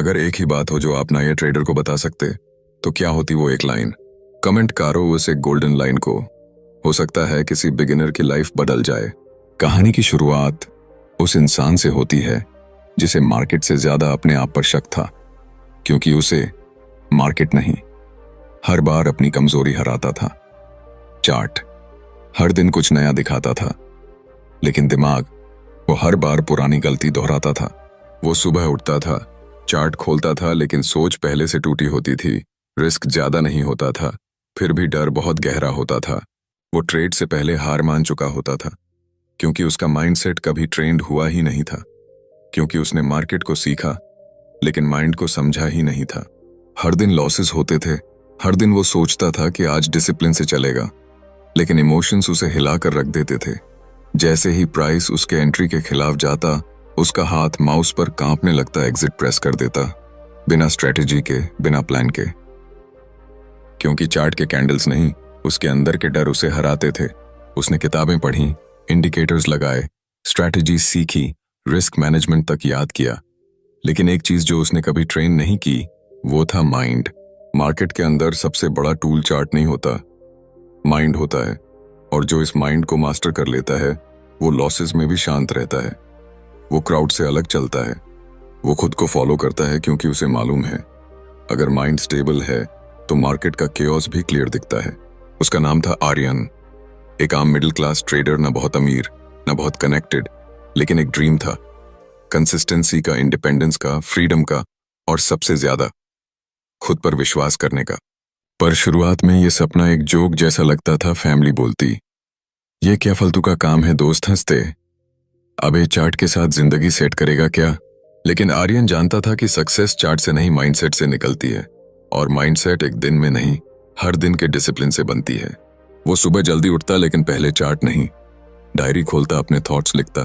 अगर एक ही बात हो जो आप नए ट्रेडर को बता सकते तो क्या होती वो एक लाइन? कमेंट करो उस एक गोल्डन लाइन को। हो सकता है किसी बिगिनर की लाइफ बदल जाए। कहानी की शुरुआत उस इंसान से होती है जिसे मार्केट से ज्यादा अपने आप पर शक था, क्योंकि उसे मार्केट नहीं, हर बार अपनी कमजोरी हराता था। चार्ट हर दिन कुछ नया दिखाता था, लेकिन दिमाग वो हर बार पुरानी गलती दोहराता था। वो सुबह उठता था, चार्ट खोलता था, लेकिन सोच पहले से टूटी होती थी। रिस्क ज्यादा नहीं होता था, फिर भी डर बहुत गहरा होता था। वो ट्रेड से पहले हार मान चुका होता था, क्योंकि उसका माइंडसेट कभी ट्रेंड हुआ ही नहीं था। क्योंकि उसने मार्केट को सीखा, लेकिन माइंड को समझा ही नहीं था। हर दिन लॉसेस होते थे, हर दिन वो सोचता था कि आज डिसिप्लिन से चलेगा, लेकिन इमोशंस उसे हिला कर रख देते थे। जैसे ही प्राइस उसके एंट्री के खिलाफ जाता, उसका हाथ माउस पर कांपने लगता, एग्जिट प्रेस कर देता, बिना स्ट्रेटेजी के, बिना प्लान के। क्योंकि चार्ट के कैंडल्स नहीं, उसके अंदर के डर उसे हराते थे। उसने किताबें पढ़ी, इंडिकेटर्स लगाए, स्ट्रेटेजी सीखी, रिस्क मैनेजमेंट तक याद किया, लेकिन एक चीज जो उसने कभी ट्रेन नहीं की वो था माइंड। मार्केट के अंदर सबसे बड़ा टूल चार्ट नहीं होता, माइंड होता है। और जो इस माइंड को मास्टर कर लेता है वो लॉसेस में भी शांत रहता है। वो क्राउड से अलग चलता है, वो खुद को फॉलो करता है, क्योंकि उसे मालूम है अगर माइंड स्टेबल है तो मार्केट का केओस भी क्लियर दिखता है। उसका नाम था आर्यन, एक आम मिडिल क्लास ट्रेडर, ना बहुत अमीर ना बहुत कनेक्टेड, लेकिन एक ड्रीम था, कंसिस्टेंसी का, इंडिपेंडेंस का, फ्रीडम का, और सबसे ज्यादा खुद पर विश्वास करने का। पर शुरुआत में ये सपना एक जोक जैसा लगता था। फैमिली बोलती, ये क्या फालतू का काम है, दोस्त हंसते, अब ये चार्ट के साथ जिंदगी सेट करेगा क्या? लेकिन आर्यन जानता था कि सक्सेस चार्ट से नहीं, माइंडसेट से निकलती है, और माइंडसेट एक दिन में नहीं, हर दिन के डिसिप्लिन से बनती है। वो सुबह जल्दी उठता, लेकिन पहले चार्ट नहीं, डायरी खोलता, अपने थॉट्स लिखता।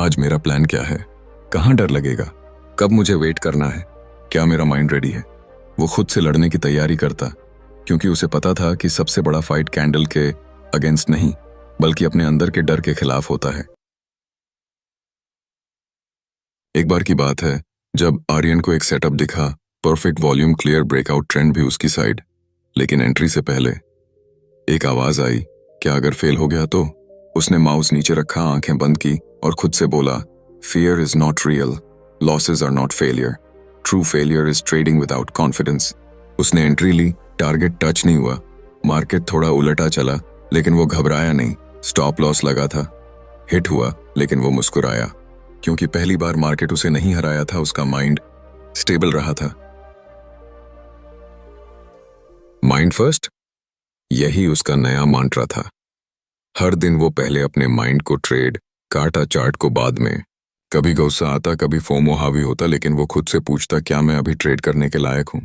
आज मेरा प्लान क्या है, कहाँ डर लगेगा, कब मुझे वेट करना है, क्या मेरा माइंड रेडी है? वो खुद से लड़ने की तैयारी करता, क्योंकि उसे पता था कि सबसे बड़ा फाइट कैंडल के अगेंस्ट नहीं, बल्कि अपने अंदर के डर के खिलाफ होता है। एक बार की बात है जब आर्यन को एक सेटअप दिखा, perfect volume, clear breakout, trend भी उसकी साइड, लेकिन एंट्री से पहले एक आवाज आई, क्या अगर फेल हो गया तो? उसने माउस नीचे रखा, आंखें बंद की और खुद से बोला, fear is not real, losses are not failure, true failure is trading without confidence. उसने एंट्री ली, टारगेट टच नहीं हुआ, मार्केट थोड़ा उलटा चला, लेकिन वो घबराया नहीं। स्टॉप लॉस लगा था, हिट हुआ, लेकिन वो मुस्कुराया, क्योंकि पहली बार मार्केट उसे नहीं हराया था, उसका माइंड स्टेबल रहा था। माइंड फर्स्ट, यही उसका नया मंत्र था। हर दिन वो पहले अपने माइंड को ट्रेड, काटा चार्ट को बाद में। कभी गुस्सा आता, कभी फोमो हावी होता, लेकिन वो खुद से पूछता, क्या मैं अभी ट्रेड करने के लायक हूं?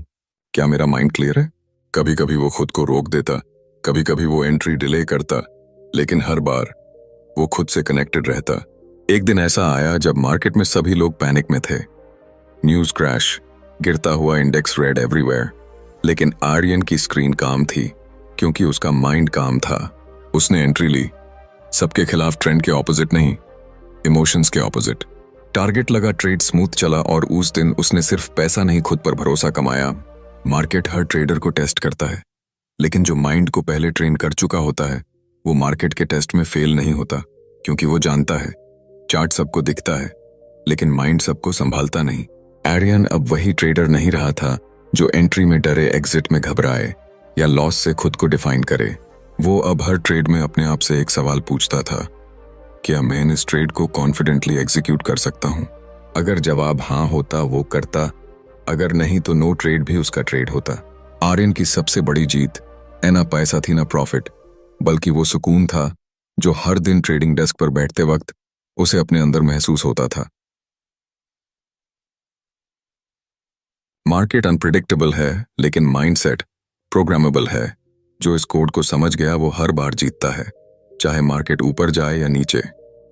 क्या मेरा माइंड क्लियर है? कभी कभी वो खुद को रोक देता, कभी कभी वो एंट्री डिले करता, लेकिन हर बार वो खुद से कनेक्टेड रहता। एक दिन ऐसा आया जब मार्केट में सभी लोग पैनिक में थे, न्यूज क्रैश, गिरता हुआ इंडेक्स, रेड एवरीवेयर, लेकिन आर्यन की स्क्रीन काम थी, क्योंकि उसका माइंड काम था। उसने एंट्री ली, सबके खिलाफ, ट्रेंड के ऑपोजिट नहीं, इमोशंस के ऑपोजिट। टारगेट लगा, ट्रेड स्मूथ चला, और उस दिन उसने सिर्फ पैसा नहीं, खुद पर भरोसा कमाया। मार्केट हर ट्रेडर को टेस्ट करता है, लेकिन जो माइंड को पहले ट्रेन कर चुका होता है वो मार्केट के टेस्ट में फेल नहीं होता, क्योंकि वो जानता है चार्ट सबको दिखता है, लेकिन माइंड सबको संभालता नहीं। आर्यन अब वही ट्रेडर नहीं रहा था जो एंट्री में डरे, एग्जिट में घबराए, या लॉस से खुद को डिफाइन करे। वो अब हर ट्रेड में अपने आप से एक सवाल पूछता था, क्या मैं इस ट्रेड को कॉन्फिडेंटली एग्जीक्यूट कर सकता हूं? अगर जवाब हाँ होता वो करता, अगर नहीं तो नो ट्रेड भी उसका ट्रेड होता। आर्यन की सबसे बड़ी जीत ना पैसा थी ना प्रॉफिट, बल्कि वो सुकून था जो हर दिन ट्रेडिंग डेस्क पर बैठते वक्त उसे अपने अंदर महसूस होता था। मार्केट अनप्रिडिक्टेबल है, लेकिन माइंडसेट प्रोग्रामेबल है। जो इस कोड को समझ गया वो हर बार जीतता है, चाहे मार्केट ऊपर जाए या नीचे।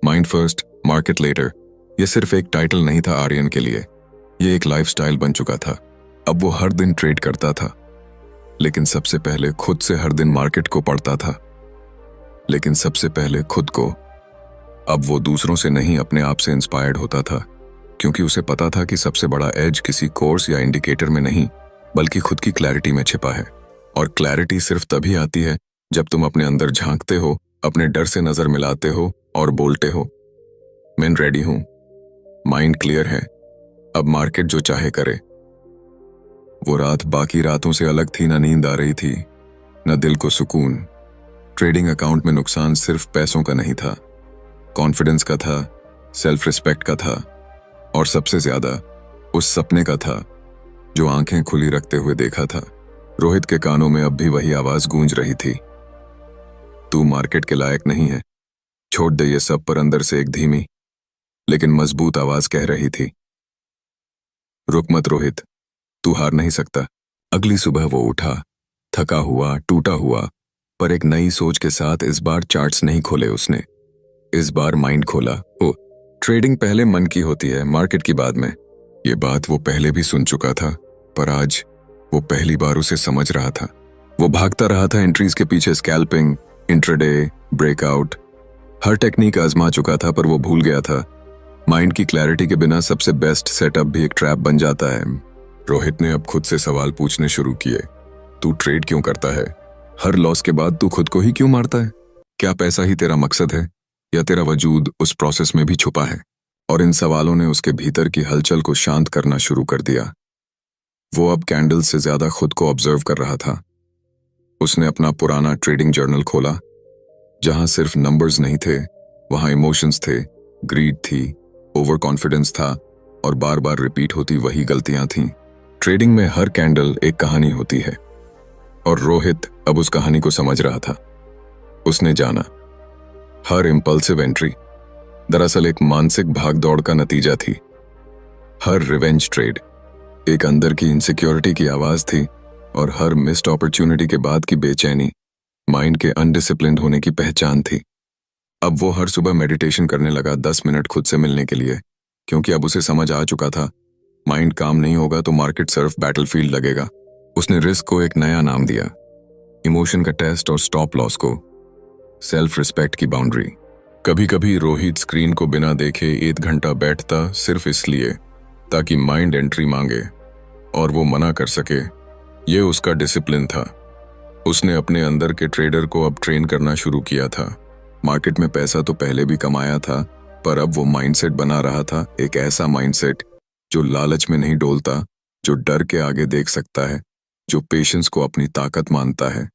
माइंड फर्स्ट, मार्केट लेटर, ये सिर्फ एक टाइटल नहीं था आर्यन के लिए, ये एक लाइफस्टाइल बन चुका था। अब वो हर दिन ट्रेड करता था, लेकिन सबसे पहले खुद से। हर दिन मार्केट को पढ़ता था, लेकिन सबसे पहले खुद को। अब वो दूसरों से नहीं, अपने आप से इंस्पायर्ड होता था। क्योंकि उसे पता था कि सबसे बड़ा एज किसी कोर्स या इंडिकेटर में नहीं बल्कि खुद की क्लैरिटी में छिपा है। और क्लैरिटी सिर्फ तभी आती है जब तुम अपने अंदर झांकते हो, अपने डर से नजर मिलाते हो और बोलते हो, मैं रेडी हूं, माइंड क्लियर है, अब मार्केट जो चाहे करे। वो रात बाकी रातों से अलग थी। ना नींद आ रही थी, न दिल को सुकून। ट्रेडिंग अकाउंट में नुकसान सिर्फ पैसों का नहीं था, कॉन्फिडेंस का था, सेल्फ रिस्पेक्ट का था, और सबसे ज्यादा उस सपने का था जो आंखें खुली रखते हुए देखा था। रोहित के कानों में अब भी वही आवाज गूंज रही थी, तू मार्केट के लायक नहीं है, छोड़ दे ये सब। पर अंदर से एक धीमी लेकिन मजबूत आवाज कह रही थी, रुक मत रोहित, तू हार नहीं सकता। अगली सुबह वो उठा, थका हुआ, टूटा हुआ, पर एक नई सोच के साथ। इस बार चार्ट्स नहीं खोले उसने, इस बार माइंड खोला। ओ, ट्रेडिंग पहले मन की होती है, मार्केट की बाद में। ये बात वो पहले भी सुन चुका था, पर आज वो पहली बार उसे समझ रहा था। वो भागता रहा था एंट्रीज के पीछे, स्कैल्पिंग, इंट्राडे, ब्रेकआउट, हर टेक्निक आजमा चुका था, पर वो भूल गया था माइंड की क्लैरिटी के बिना सबसे बेस्ट सेटअप भी एक ट्रैप बन जाता है। रोहित ने अब खुद से सवाल पूछने शुरू किए, तू ट्रेड क्यों करता है? हर लॉस के बाद तू खुद को ही क्यों मारता है? क्या पैसा ही तेरा मकसद है, या तेरा वजूद उस प्रोसेस में भी छुपा है? और इन सवालों ने उसके भीतर की हलचल को शांत करना शुरू कर दिया। वो अब कैंडल से ज्यादा खुद को ऑब्जर्व कर रहा था। उसने अपना पुराना ट्रेडिंग जर्नल खोला, जहां सिर्फ नंबर्स नहीं थे, वहां इमोशंस थे, ग्रीड थी, ओवर कॉन्फिडेंस था, और बार बार रिपीट होती वही गलतियां थीं। ट्रेडिंग में हर कैंडल एक कहानी होती है, और रोहित अब उस कहानी को समझ रहा था। उसने जाना, हर इम्पल्सिव एंट्री दरअसल एक मानसिक भागदौड़ का नतीजा थी। हर रिवेंज ट्रेड एक अंदर की इनसिक्योरिटी की आवाज थी, और हर मिस्ड अपॉर्चुनिटी के बाद की बेचैनी माइंड के अनडिसिप्लिन्ड होने की पहचान थी। अब वो हर सुबह मेडिटेशन करने लगा, 10 मिनट खुद से मिलने के लिए, क्योंकि अब उसे समझ आ चुका था माइंड काम नहीं होगा तो मार्केट सिर्फ बैटलफील्ड लगेगा। उसने रिस्क को एक नया नाम दिया, इमोशन का टेस्ट, और स्टॉप लॉस को सेल्फ रिस्पेक्ट की बाउंड्री। कभी कभी रोहित स्क्रीन को बिना देखे 1 घंटा बैठता, सिर्फ इसलिए ताकि माइंड एंट्री मांगे और वो मना कर सके। ये उसका डिसिप्लिन था। उसने अपने अंदर के ट्रेडर को अब ट्रेन करना शुरू किया था। मार्केट में पैसा तो पहले भी कमाया था, पर अब वो माइंडसेट बना रहा था, एक ऐसा माइंडसेट जो लालच में नहीं डोलता, जो डर के आगे देख सकता है, जो पेशेंस को अपनी ताकत मानता है।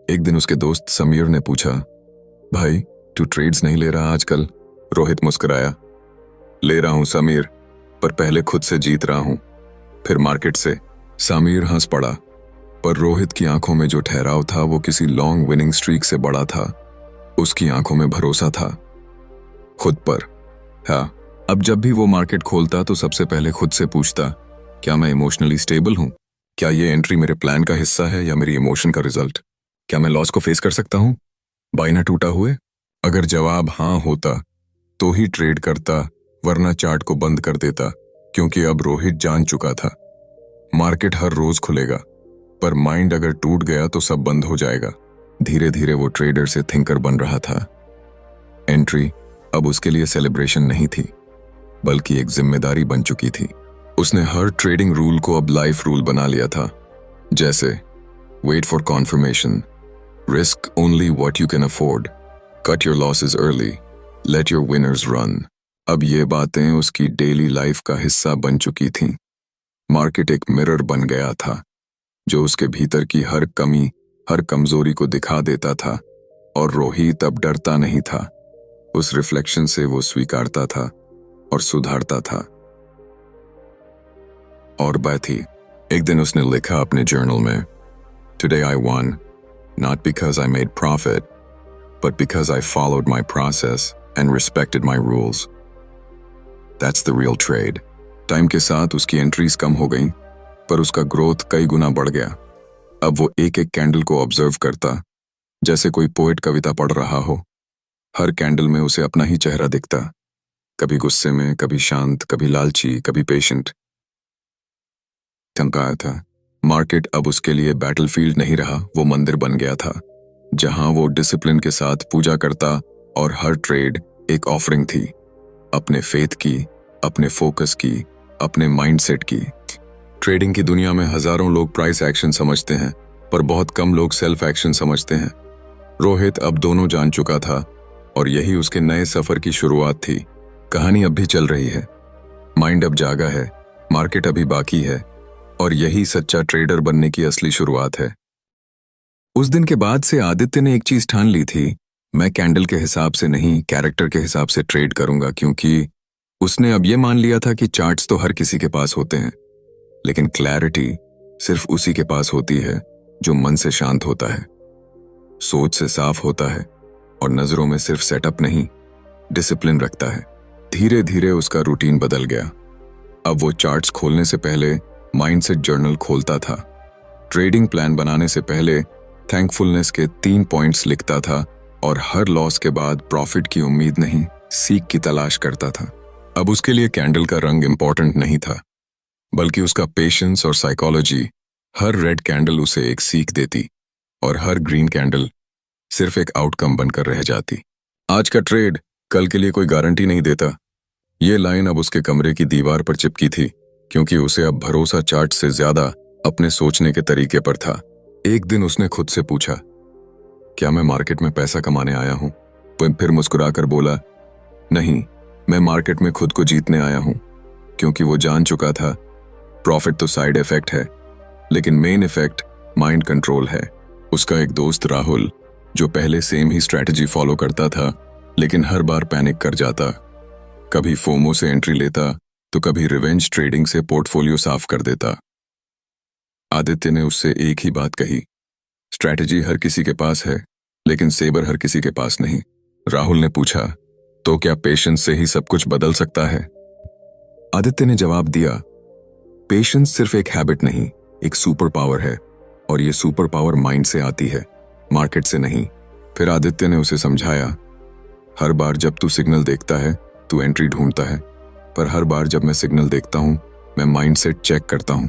एक दिन उसके दोस्त समीर ने पूछा, भाई तू ट्रेड्स नहीं ले रहा आजकल? रोहित मुस्कुराया, ले रहा हूं समीर, पर पहले खुद से जीत रहा हूं, फिर मार्केट से। समीर हंस पड़ा, पर रोहित की आंखों में जो ठहराव था वो किसी लॉन्ग विनिंग स्ट्रीक से बड़ा था। उसकी आंखों में भरोसा था, खुद पर। हाँ, अब जब भी वो मार्केट खोलता तो सबसे पहले खुद से पूछता, क्या मैं इमोशनली स्टेबल हूं? क्या ये एंट्री मेरे प्लान का हिस्सा है या मेरी इमोशन का रिजल्ट? क्या मैं लॉस को फेस कर सकता हूं, बाई ना टूटा हुए? अगर जवाब हाँ होता तो ही ट्रेड करता, वरना चार्ट को बंद कर देता, क्योंकि अब रोहित जान चुका था मार्केट हर रोज खुलेगा, पर माइंड अगर टूट गया तो सब बंद हो जाएगा। धीरे धीरे वो ट्रेडर से थिंकर बन रहा था। एंट्री अब उसके लिए सेलिब्रेशन नहीं थी, बल्कि एक जिम्मेदारी बन चुकी थी। उसने हर ट्रेडिंग रूल को अब लाइफ रूल बना लिया था, जैसे wait for confirmation, risk only what you can afford, cut your losses early, let your winners run. अब ये बातें उसकी डेली लाइफ का हिस्सा बन चुकी थीं। मार्केट एक मिरर बन गया था, जो उसके भीतर की हर कमी, हर कमजोरी को दिखा देता था, और रोहित अब डरता नहीं था। उस रिफ्लेक्शन से वो स्वीकारता था और सुधारता था। और बात ही, एक दिन उसने लिखा अपने जर्नल में, today I one, not because I made profit, but because I followed my process and respected my rules. That's the real trade. Time के साथ उसकी एंट्रीज कम हो गईं, पर उसका ग्रोथ कई गुना बढ़ गया। अब वो एक एक कैंडल को ऑब्जर्व करता, जैसे कोई पोएट कविता पढ़ रहा हो। हर कैंडल में उसे अपना ही चेहरा दिखता, कभी गुस्से में, कभी शांत, कभी लालची, कभी पेशेंट। धमकाया था। मार्केट अब उसके लिए बैटलफील्ड नहीं रहा, वो मंदिर बन गया था, जहां वो डिसिप्लिन के साथ पूजा करता और हर ट्रेड एक ऑफरिंग थी, अपने फेथ की, अपने फोकस की, अपने माइंडसेट की। ट्रेडिंग की दुनिया में हजारों लोग प्राइस एक्शन समझते हैं, पर बहुत कम लोग सेल्फ एक्शन समझते हैं। रोहित अब दोनों जान चुका था और यही उसके नए सफर की शुरुआत थी। कहानी अब भी चल रही है, माइंड अब जागा है, मार्केट अभी बाकी है, और यही सच्चा ट्रेडर बनने की असली शुरुआत है। उस दिन के बाद से आदित्य ने एक चीज ठान ली थी, मैं कैंडल के हिसाब से नहीं, कैरेक्टर के हिसाब से ट्रेड करूंगा, क्योंकि उसने अब यह मान लिया था कि चार्ट्स तो हर किसी के पास होते हैं, लेकिन क्लैरिटी सिर्फ उसी के पास होती है जो मन से शांत होता है, सोच से साफ होता है और नजरों में सिर्फ सेटअप नहीं, डिसिप्लिन रखता है। धीरे धीरे उसका रूटीन बदल गया। अब वो चार्ट्स खोलने से पहले माइंडसेट जर्नल खोलता था, ट्रेडिंग प्लान बनाने से पहले थैंकफुलनेस के 3 पॉइंट्स लिखता था और हर लॉस के बाद प्रॉफिट की उम्मीद नहीं, सीख की तलाश करता था। अब उसके लिए कैंडल का रंग इंपॉर्टेंट नहीं था, बल्कि उसका पेशेंस और साइकोलॉजी। हर रेड कैंडल उसे एक सीख देती और हर ग्रीन कैंडल सिर्फ एक आउटकम बनकर रह जाती। आज का ट्रेड कल के लिए कोई गारंटी नहीं देता। ये लाइन अब उसके कमरे की दीवार पर चिपकी थी, क्योंकि उसे अब भरोसा चार्ट से ज्यादा अपने सोचने के तरीके पर था। एक दिन उसने खुद से पूछा, क्या मैं मार्केट में पैसा कमाने आया हूं? वो फिर मुस्कुराकर बोला, नहीं, मैं मार्केट में खुद को जीतने आया हूं। क्योंकि वो जान चुका था प्रॉफिट तो साइड इफेक्ट है, लेकिन मेन इफेक्ट माइंड कंट्रोल है। उसका एक दोस्त राहुल, जो पहले सेम ही स्ट्रैटेजी फॉलो करता था, लेकिन हर बार पैनिक कर जाता, कभी फोमो से एंट्री लेता तो कभी रिवेंज ट्रेडिंग से पोर्टफोलियो साफ कर देता। आदित्य ने उससे एक ही बात कही, स्ट्रैटेजी हर किसी के पास है, लेकिन सेबर हर किसी के पास नहीं। राहुल ने पूछा, तो क्या पेशेंस से ही सब कुछ बदल सकता है? आदित्य ने जवाब दिया, पेशेंस सिर्फ एक हैबिट नहीं, एक सुपर पावर है, और ये सुपर पावर माइंड से आती है, मार्केट से नहीं। फिर आदित्य ने उसे समझाया, हर बार जब तू सिग्नल देखता है तू एंट्री ढूंढता है, पर हर बार जब मैं सिग्नल देखता हूं मैं माइंडसेट चेक करता हूं,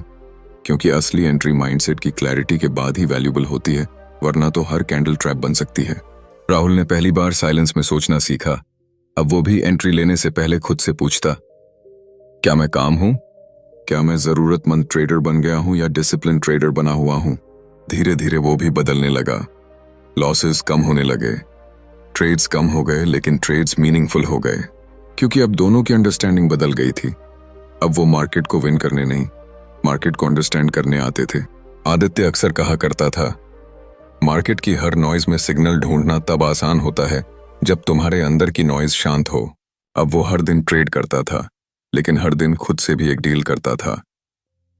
क्योंकि असली एंट्री माइंडसेट की क्लैरिटी के बाद ही वैल्यूबल होती है, वरना तो हर कैंडल ट्रैप बन सकती है। राहुल ने पहली बार साइलेंस में सोचना सीखा। अब वो भी एंट्री लेने से पहले खुद से पूछता, क्या मैं काम हूं? क्या मैं जरूरतमंद ट्रेडर बन गया हूं या डिसिप्लिन ट्रेडर बना हुआ हूं? धीरे धीरे वो भी बदलने लगा। लॉसेस कम होने लगे, ट्रेड्स कम हो गए, लेकिन ट्रेड्स मीनिंगफुल हो गए, क्योंकि अब दोनों की अंडरस्टैंडिंग बदल गई थी। अब वो मार्केट को विन करने नहीं, मार्केट को अंडरस्टैंड करने आते थे। आदित्य अक्सर कहा करता था, मार्केट की हर नॉइज में सिग्नल ढूंढना तब आसान होता है जब तुम्हारे अंदर की नॉइज शांत हो। अब वो हर दिन ट्रेड करता था, लेकिन हर दिन खुद से भी एक डील करता था।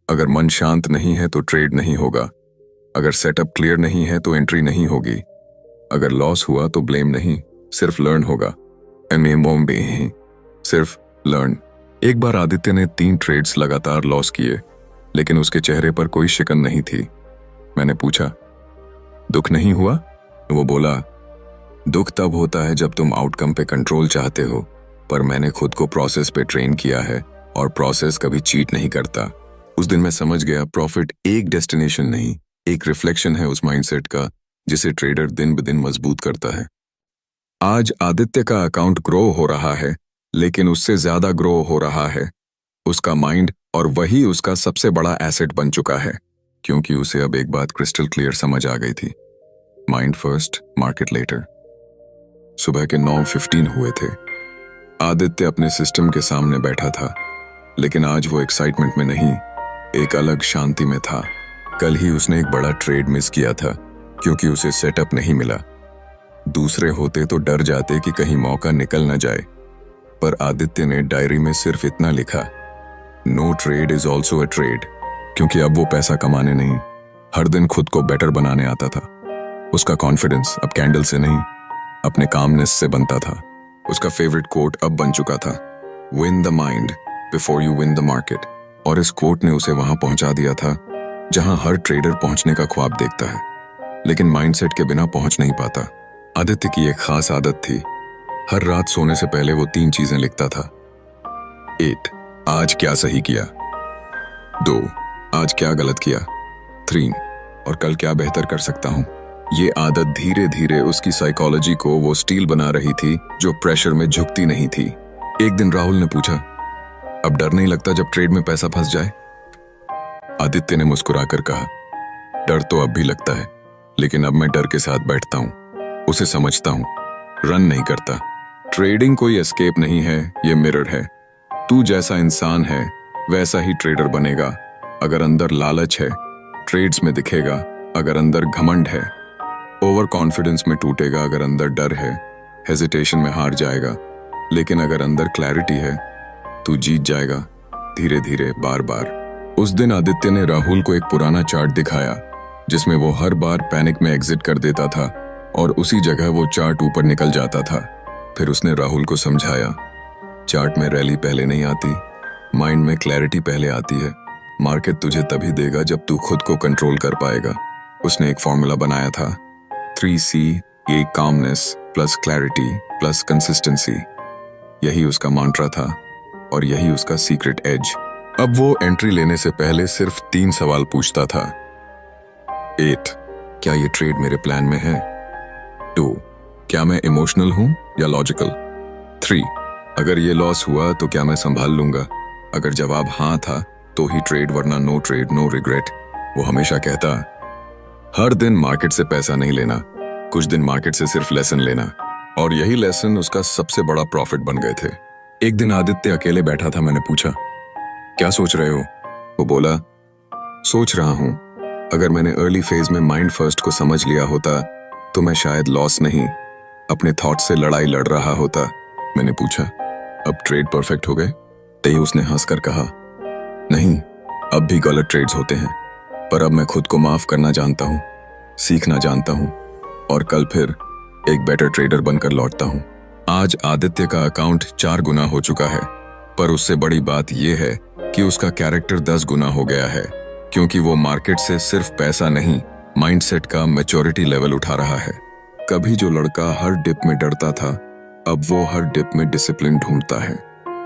अगर मन शांत नहीं है तो ट्रेड नहीं होगा, अगर सेटअप क्लियर नहीं है तो एंट्री नहीं होगी, अगर लॉस हुआ तो ब्लेम नहीं, सिर्फ लर्न होगा। सिर्फ लर्न। एक बार आदित्य ने 3 ट्रेड्स लगातार लॉस किए, लेकिन उसके चेहरे पर कोई शिकन नहीं थी। मैंने पूछा, दुख नहीं हुआ? वो बोला, दुख तब होता है जब तुम आउटकम पे कंट्रोल चाहते हो, पर मैंने खुद को प्रोसेस पे ट्रेन किया है और प्रोसेस कभी चीट नहीं करता। उस दिन मैं समझ गया, प्रॉफिट एक डेस्टिनेशन नहीं, एक रिफ्लेक्शन है उस माइंडसेट का जिसे ट्रेडर दिन ब दिन मजबूत करता है। आज आदित्य का अकाउंट ग्रो हो रहा है, लेकिन उससे ज्यादा ग्रो हो रहा है उसका माइंड, और वही उसका सबसे बड़ा एसेट बन चुका है, क्योंकि उसे अब एक बात क्रिस्टल क्लियर समझ आ गई थी, माइंड फर्स्ट, मार्केट लेटर। सुबह के 9:15 हुए थे। आदित्य अपने सिस्टम के सामने बैठा था, लेकिन आज वो एक्साइटमेंट में नहीं, एक अलग शांति में था। कल ही उसने एक बड़ा ट्रेड मिस किया था, क्योंकि उसे सेटअप नहीं मिला। दूसरे होते तो डर जाते कि कहीं मौका निकल न जाए, पर आदित्य ने डायरी में सिर्फ इतना लिखा, no trade is also a trade, क्योंकि अब वो पैसा कमाने नहीं, हर दिन खुद को बेटर बनाने आता था। उसका कॉन्फिडेंस अब कैंडल से नहीं, अपने कामनेस से बनता था। उसका फेवरेट कोट अब बन चुका था, win the mind before you win the market, और इस कोट ने उसे वहां पहुंचा दिया था जहां हर ट्रेडर पहुंचने का ख्वाब देखता है, लेकिन माइंडसेट के बिना पहुंच नहीं पाता। आदित्य की एक खास आदत थी, हर रात सोने से पहले वो 3 चीजें लिखता था। 8, आज क्या सही किया। 2, आज क्या गलत किया। 3, और कल क्या बेहतर कर सकता हूं। ये आदत धीरे धीरे उसकी साइकोलॉजी को वो स्टील बना रही थी जो प्रेशर में झुकती नहीं थी। एक दिन राहुल ने पूछा, अब डर नहीं लगता जब ट्रेड में पैसा फंस जाए? आदित्य ने मुस्कुराकर कहा, डर तो अब भी लगता है, लेकिन अब मैं डर के साथ बैठता हूं, उसे समझता हूं, रन नहीं करता। ट्रेडिंग कोई एस्केप नहीं है, ये मिरर है। तू जैसा इंसान है वैसा ही ट्रेडर बनेगा। अगर अंदर लालच है ट्रेड्स में दिखेगा, अगर अंदर घमंड है ओवर कॉन्फिडेंस में टूटेगा, अगर अंदर डर है हेजिटेशन में हार जाएगा, लेकिन अगर अंदर क्लैरिटी है तू जीत जाएगा, धीरे धीरे बार बार। उस दिन आदित्य ने राहुल को एक पुराना चार्ट दिखाया जिसमें वो हर बार पैनिक में एग्जिट कर देता था और उसी जगह वो चार्ट ऊपर निकल जाता था। फिर उसने राहुल को समझाया, चार्ट में रैली पहले नहीं आती, माइंड में क्लैरिटी पहले आती है। मार्केट तुझे तभी देगा जब तू खुद को कंट्रोल कर पाएगा। उसने एक फॉर्मूला बनाया था, 3C, ये calmness plus clarity plus consistency. यही उसका मंत्रा था और यही उसका सीक्रेट एज। अब वो एंट्री लेने से पहले सिर्फ 3 सवाल पूछता था। 8, क्या ये ट्रेड मेरे प्लान में है? 2, क्या मैं इमोशनल हूं या लॉजिकल? 3, अगर ये लॉस हुआ तो क्या मैं संभाल लूंगा? अगर जवाब हाँ था तो ही ट्रेड, वरना नो ट्रेड, नो रिग्रेट। वो हमेशा कहता, हर दिन मार्केट से पैसा नहीं लेना, कुछ दिन मार्केट से सिर्फ लेसन लेना। और यही लेसन उसका सबसे बड़ा प्रॉफिट बन गए थे। एक दिन आदित्य अकेले बैठा था। मैंने पूछा, क्या सोच रहे हो? वो बोला, सोच रहा हूं अगर मैंने अर्ली फेज में माइंड फर्स्ट को समझ लिया होता तो मैं शायद लॉस नहीं, अपने थॉट से लड़ाई लड़ रहा होता। मैंने पूछा, अब ट्रेड परफेक्ट हो गए? तभी उसने हंसकर कहा, नहीं, अब भी गलत ट्रेड्स होते हैं, पर अब मैं खुद को माफ करना जानता हूं, सीखना जानता हूं और कल फिर एक बेटर ट्रेडर बनकर लौटता हूं। आज आदित्य का अकाउंट 4 गुना हो चुका है, पर उससे बड़ी बात यह है कि उसका कैरेक्टर 10 गुना हो गया है, क्योंकि वो मार्केट से सिर्फ पैसा नहीं, माइंडसेट का मैच्योरिटी लेवल उठा रहा है। कभी जो लड़का हर डिप में डरता था, अब वो हर डिप में डिसिप्लिन ढूंढता है।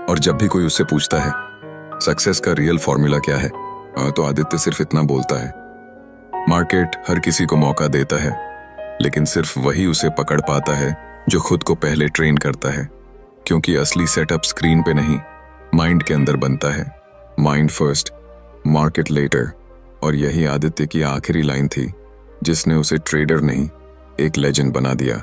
और जब भी कोई उससे पूछता है सक्सेस का रियल फॉर्मूला क्या है, तो आदित्य सिर्फ इतना बोलता है, मार्केट हर किसी को मौका देता है, लेकिन सिर्फ वही उसे पकड़ पाता है जो खुद को पहले ट्रेन करता है। क्योंकि असली सेटअप स्क्रीन पे नहीं, माइंड के अंदर बनता है। Mind first, market later. और यही आदित्य की आखिरी लाइन थी जिसने उसे ट्रेडर नहीं, एक लेजेंड बना दिया।